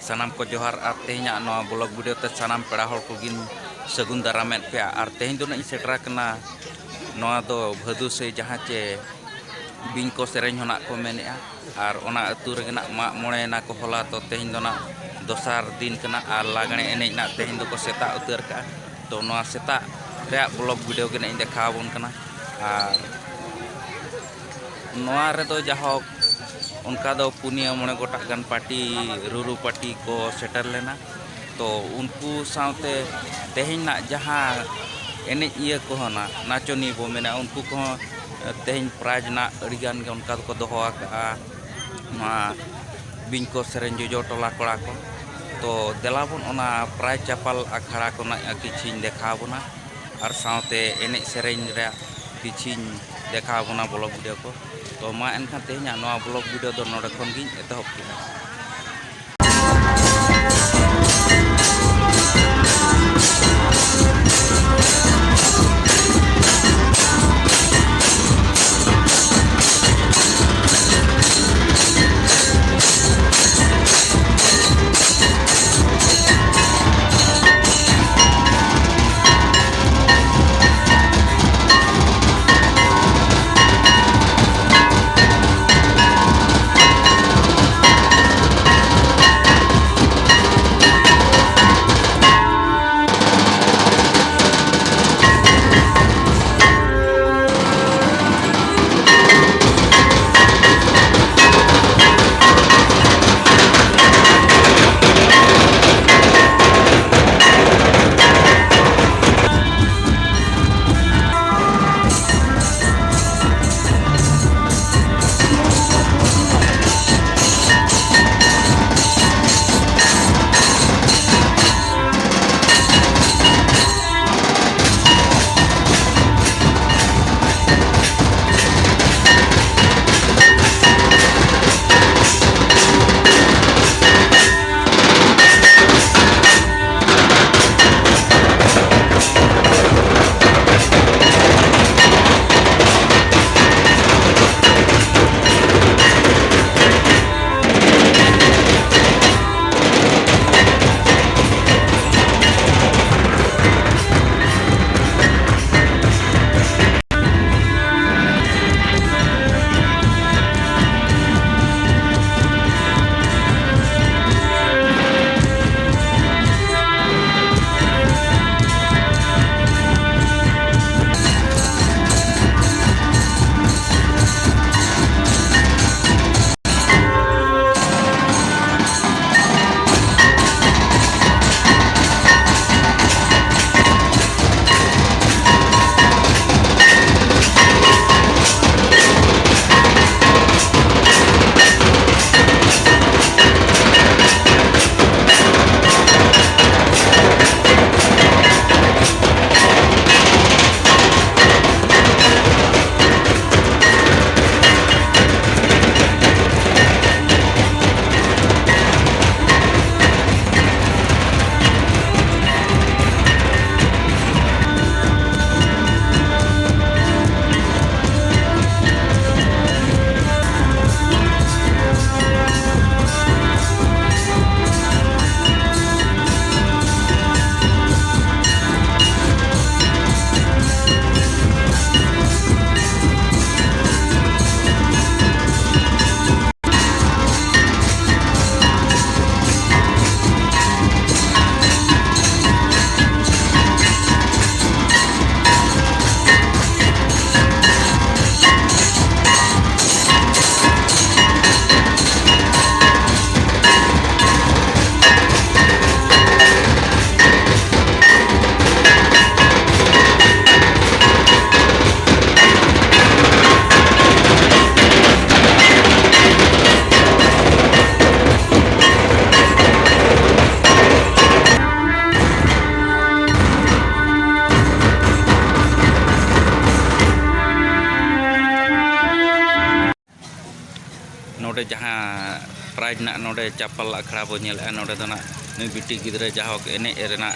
सानाम को जोहार और तेहना नवा ब्लॉग वीडियो ते सानाम पेड़ा हर को गिन सगुन दारामेद पे और तेहन दो सेटरा कना नवा दो भदु से जहाँ चे बिंको सेरेंज होना को मेनेआ और ओना अतु रेगना मा मोड़े ना को होला तो तेहन दो दोसार दिन कना और लागणे एनेज ना तेहन दो को सेता उतर का तो नवा सेता रे ब्लॉग वीडियो के नहीं देखा बन कना और नवा रे दो जहाँ उनका दो पुनिया मोड़े गोटा गन पार्टी रुरु पार्टी को सेटर लेना तो उनको साथ तेहन ना जहाँ एने इया को ना नाचोनी बो मेना उनको को तेहन प्राइज ना अड़ीगान के उनका को दोहो का बिंको सेरेंज जो टोला कोड़ा को तो देलाबन ओना प्राइज चापाल अखाड़ा को ना किछिन देखा बोना और साथे एने सेरेंज रे किछिन देखा बोना ब्लॉग वीडियो को तो मा एनखान तेहना नवा ब्लॉग वीडियो दो नोडे खन गिन एतहब किया। नोडे जहाँ प्राइज ना नोडे चापल अखड़ा बो नेला नोडे दो ना नुई बिटी गिद्रे जहाँ एने एरेना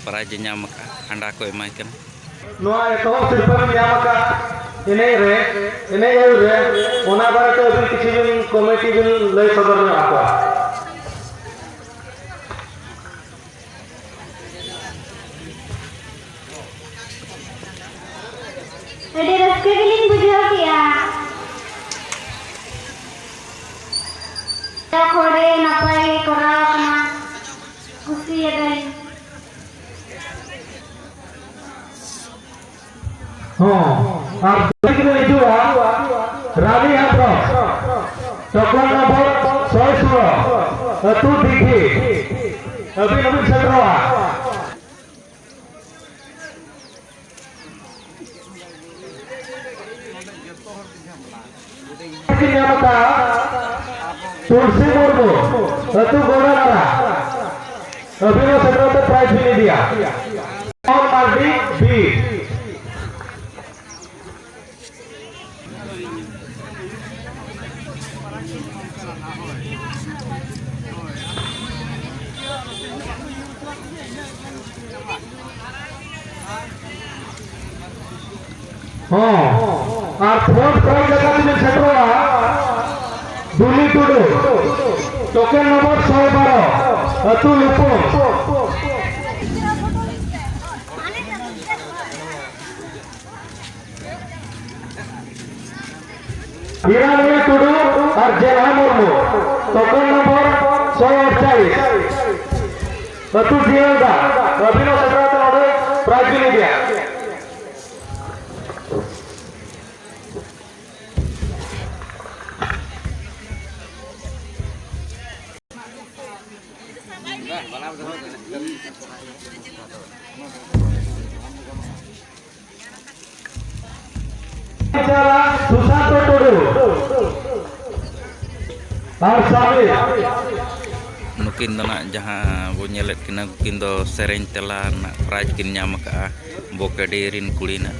प्राइज नाम का हांडा को एमाय कन नोआ एतो सिरपा नाम का एने रे ओना बारे तो किछि दिन कमिटी दिन लय सदर में आको रस्के गिलिंग बुझाव किया खोड़े नपाई कराव कना खुशी एदाई আর দেখবে ইজুয়া রানী হাত তখন নম্বর 616 তু দেখি অভিনবী চক্রওয়া নিয়ামতা तुलसी मुर्मू तू गौड़ा अभिनव चक्रवर्ती प्राइज मिले दिया और मार्डी बी हाँ और फोर्थ प्राइज लगा तुझे छटवा दुली टुडू टोकन नंबर 112 अतुल उपो हिरानी टुडू और जेला मुर्मू टोकन नंबर 148 अतुल जिंदा अभिनव चक्रवर्ती ऑर्डर प्राइज मिल गया सुशांत टुडू और साबिर नुकिन दो ना जहाँ वो ñelet kina नुकिन दो सेरेंज तेला ना प्राइज किन ñam ka बोकेडी रिन कुड़ी ना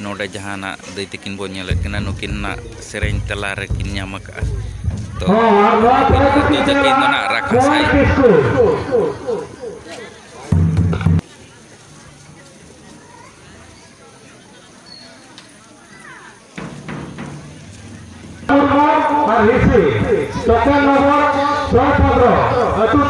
नोडे जहाँ ना दई तकिन बो ñelet kina नुकिन ना सेरेंज तेला रे किन ñam ka तो तकिन दो ना रखा साई टोकन नंबर 115 अतुल